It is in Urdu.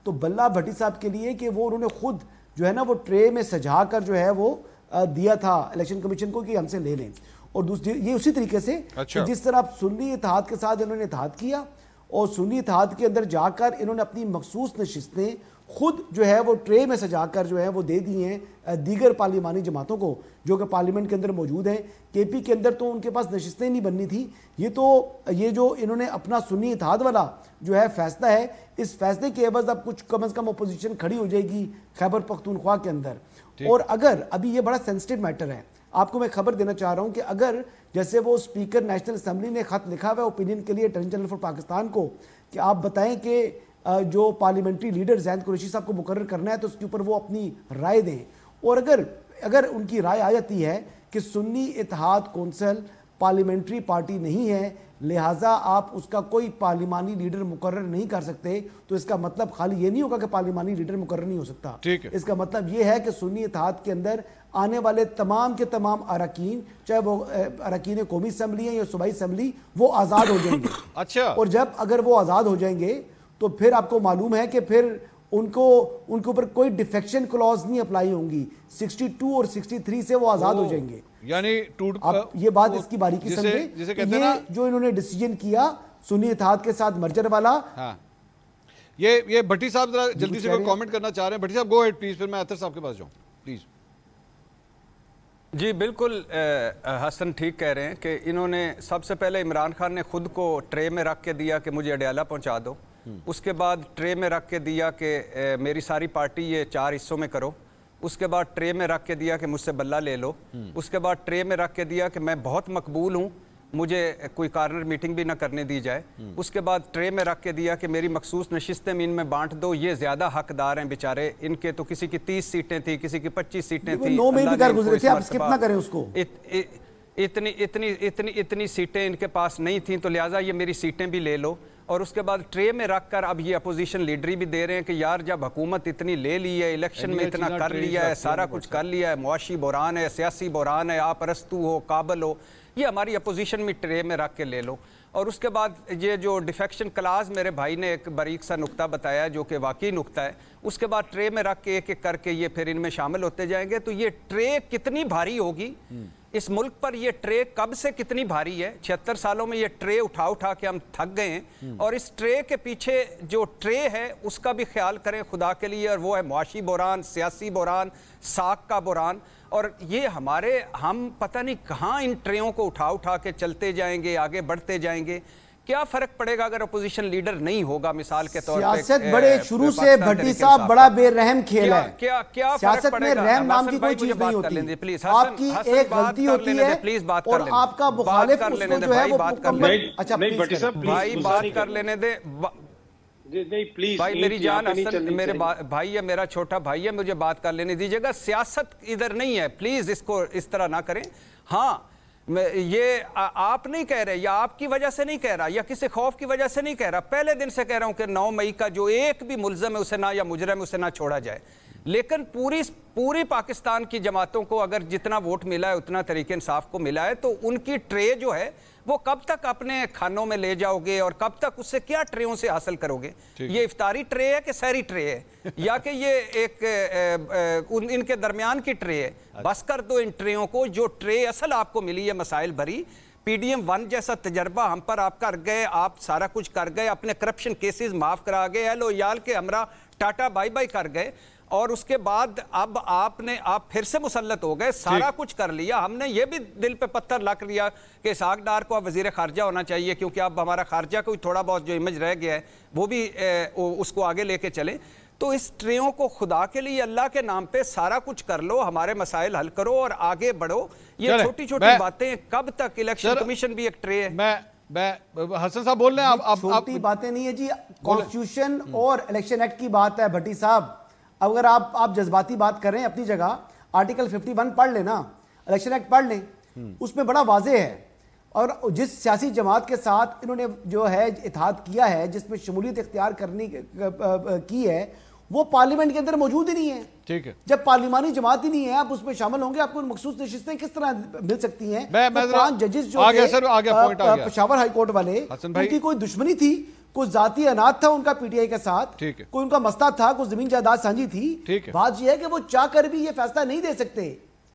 تو بلہ بھٹی صاحب کے لیے کہ وہ انہوں نے خود جو ہے نا وہ ٹرے میں سجا کر جو ہے وہ دیا تھا الیکشن کمیشن کو کہ ہم سے لے لیں. اور دوسری یہ اسی طریقے سے کہ جس طرح سنی اتحاد کے ساتھ انہوں نے اتحاد کیا اور سنی اتحاد کے اندر جا کر انہوں نے اپنی مخصوص نشستیں خود جو ہے وہ ٹرے میں سجا کر جو ہے وہ دے دی ہیں دیگر پارلیمانی جماعتوں کو جو کہ پارلیمنٹ کے اندر موجود ہیں. کے پی کے اندر تو ان کے پاس نشستیں نہیں بننی تھی. یہ جو انہوں نے اپنا سنی اتحاد والا جو ہے فیصلہ ہے, اس فیصلے کے عوض اب کچھ کم از کم اپوزیشن کھڑی ہو جائے گی خیبر پختونخوا کے اندر. اور اگر ابھی یہ بڑا سینسٹیو میٹر ہے, آپ کو میں خبر دینا چاہ رہا ہوں کہ اگر جیسے وہ اسپیکر نیشنل اسمبلی نے خط لکھا ہوا ہے اوپینین کے لیے اٹارنی جنرل فار پاکستان کو کہ آپ بتائیں کہ جو پارلیمنٹری لیڈر زاہد قریشی صاحب کو مقرر کرنا ہے تو اس کے اوپر وہ اپنی رائے دیں. اور اگر ان کی رائے آ جاتی ہے کہ سنی اتحاد کونسل پارلیمنٹری پارٹی نہیں ہے لہٰذا آپ اس کا کوئی پارلیمانی لیڈر مقرر نہیں کر سکتے, تو اس کا مطلب خالی یہ نہیں ہوگا کہ پارلیمانی لیڈر مقرر نہیں ہو سکتا. اس کا مطلب یہ ہے کہ سنی اتحاد کے اندر آنے والے تمام کے تمام اراکین, چاہے وہ اراکین قومی اسمبلی ہیں یا صوبائی اسمبلی, وہ آزاد ہو جائیں گے. اچھا, اور اگر وہ آزاد ہو جائیں گے تو پھر آپ کو معلوم ہے کہ پھر ان کے اوپر کوئی ڈیفیکشن کلوز نہیں اپلائی ہوں گی. 62 اور 63 سے وہ آزاد ہو جائیں گے. یعنی آپ یہ بات اس کی باریکی سمجھیں, یہ جو انہوں نے ڈیسیجن کیا سنی اتحاد کے ساتھ مرجر والا. یہ بھٹی صاحب ذرا جلدی سے کوئی کامنٹ کرنا چاہ رہے ہیں. بھٹی صاحب گو ہیڈ پلیز, پھر میں اطہر صاحب کے پاس جاؤں پلیز. جی بالکل حسن ٹھیک کہہ رہے ہیں کہ انہوں نے سب سے پہلے عمران خان نے خود کو ٹرے میں رکھ کے دیا کہ مجھے اڈیالہ پہنچا دو. اس کے بعد ٹرے میں رکھ کے دیا کہ میری ساری پارٹی یہ 4 حصوں میں کرو. اس کے بعد ٹرے میں رکھ کے دیا کہ مجھ سے بلہ لے لو. اس کے بعد ٹرے میں رکھ کے دیا کہ میں بہت مقبول ہوں, مجھے کوئی کارنر میٹنگ بھی نہ کرنے دی جائے. اس کے بعد ٹرے میں رکھ کے دیا کہ میری مخصوص نشستیں ان میں بانٹ دو, یہ زیادہ حقدار ہیں بیچارے, ان کے تو کسی کی 30 سیٹیں تھیں, کسی کی 25 سیٹیں تھیں. 9 میں بھی کر گزرے تھے, آپ اسکپ نہ کریں اس کو. اتنی سیٹیں ان کے پاس نہیں تھیں, تو لہٰذا یہ میری سیٹیں بھی لے لو. اور اس کے بعد ٹرے میں رکھ کر اب یہ اپوزیشن لیڈری بھی دے رہے ہیں کہ یار جب حکومت اتنی لے لی ہے, الیکشن میں اتنا کر لیا ہے, سارا کچھ کر لیا ہے, معاشی بحران ہے, سیاسی بحران ہے, آپ ارسطو ہو, قابل ہو, یہ ہماری اپوزیشن میں ٹرے میں رکھ کے لے لو. اور اس کے بعد یہ جو ڈیفیکشن کلاز میرے بھائی نے ایک باریک سا نقطہ بتایا جو کہ واقعی نقطہ ہے, اس کے بعد ٹرے میں رکھ کے ایک ایک کر کے یہ پھر ان میں شامل ہوتے جائیں گے. تو یہ ٹرے کتنی بھاری ہوگی اس ملک پر, یہ ٹرے کب سے کتنی بھاری ہے. 76 سالوں میں یہ ٹرے اٹھا کے ہم تھک گئے ہیں. اور اس ٹرے کے پیچھے جو ٹرے ہے اس کا بھی خیال کریں خدا کے لیے, اور وہ ہے معاشی بحران, سیاسی بحران, ساکھ کا بحران. اور یہ ہم پتہ نہیں کہاں ان ٹریوں کو اٹھا کے چلتے جائیں گے, آگے بڑھتے جائیں گے. کیا فرق پڑے گا اگر اپوزیشن لیڈر نہیں ہوگا مثال کے طور پر. سیاست بڑے شروع سے بھٹی صاحب بڑا بے رحم کھیل ہے. سیاست میں رحم نام کی کوئی چیز نہیں ہوتی. آپ کی ایک غلطی ہوتی ہے اور آپ کا مخالف اس کو جو ہے وہ مکمل. اچھا بھائی بات کر لینے دے بھائی, میری جان حسن میرے بھائی ہے, میرا چھوٹا بھائی ہے, مجھے بات کر لینے دیجیے گا. سیاست ادھر نہیں ہے, پلیز اس کو اس طرح نہ کریں. ہاں یہ آپ نہیں کہہ رہے, یا آپ کی وجہ سے نہیں کہہ رہا, یا کسی خوف کی وجہ سے نہیں کہہ رہا, پہلے دن سے کہہ رہا ہوں کہ 9 مئی کا جو ایک بھی ملزم ہے اسے نہ, یا مجرم اسے نہ چھوڑا جائے. لیکن پوری پاکستان کی جماعتوں کو اگر جتنا ووٹ ملا ہے اتنا تحریک انصاف کو ملا ہے, تو ان کی ٹرے جو ہے وہ کب تک اپنے کھانوں میں لے جاؤ گے, اور کب تک اس سے کیا ٹریوں سے حاصل کرو گے. یہ افطاری ٹرے ہے کہ سحری ٹرے ہے, یا کہ یہ ایک ان کے درمیان کی ٹرے ہے. بس کر دو ان ٹریوں کو. جو ٹرے اصل آپ کو ملی ہے مسائل بھری, PDM-1 جیسا تجربہ ہم پر آپ کر گئے, آپ سارا کچھ کر گئے, اپنے کرپشن کیسز معاف کرا گئے, اہل و عیال کے ہمراہ ٹاٹا بائی بائی کر گئے, اور اس کے بعد اب آپ پھر سے مسلط ہو گئے, سارا کچھ کر لیا. ہم نے یہ بھی دل پہ پتھر رکھ لیا کہ اسحاق ڈار کو اب وزیر خارجہ ہونا چاہیے, کیونکہ اب ہمارا خارجہ کوئی تھوڑا بہت جو امیج رہ گیا ہے وہ بھی اس کو آگے لے کے چلیں. تو اس ٹریوں کو خدا کے لیے اللہ کے نام پہ سارا کچھ کر لو, ہمارے مسائل حل کرو اور آگے بڑھو. یہ چھوٹی چھوٹی باتیں کب تک, الیکشن کمیشن بھی ایک ٹرے ہے. میں حسن صاحب بول رہے ہیں, آپ چھوٹی باتیں نہیں ہے جی, کانسٹیٹیوشن اور الیکشن ایکٹ کی بات ہے بھٹی صاحب. اگر آپ جذباتی بات کر رہے ہیں اپنی جگہ, آرٹیکل 51 پڑھ لیں نا, الیکشن ایکٹ پڑھ لیں, اس میں بڑا واضح ہے. اور جس سیاسی جماعت کے ساتھ انہوں نے جو ہے اتحاد کیا ہے, جس میں شمولیت اختیار کرنے کی ہے, وہ پارلیمنٹ کے اندر موجود ہی نہیں ہے. ٹھیک ہے, جب پارلیمانی جماعت ہی نہیں ہے, آپ اس میں شامل ہوں گے, آپ کو مخصوص نشستیں کس طرح مل سکتی ہیں. 5 ججز جو تھے پشاور ہائی کورٹ والے, ان کی کوئی دشمنی تھی, کوئی ذاتی انات تھا ان کا پی ٹی آئی کے ساتھ, کوئی ان کا مسئلہ تھا, کوئی زمین جائیداد سانجھی تھی. بات یہ ہے کہ وہ چاہ کر بھی یہ فیصلہ نہیں دے سکتے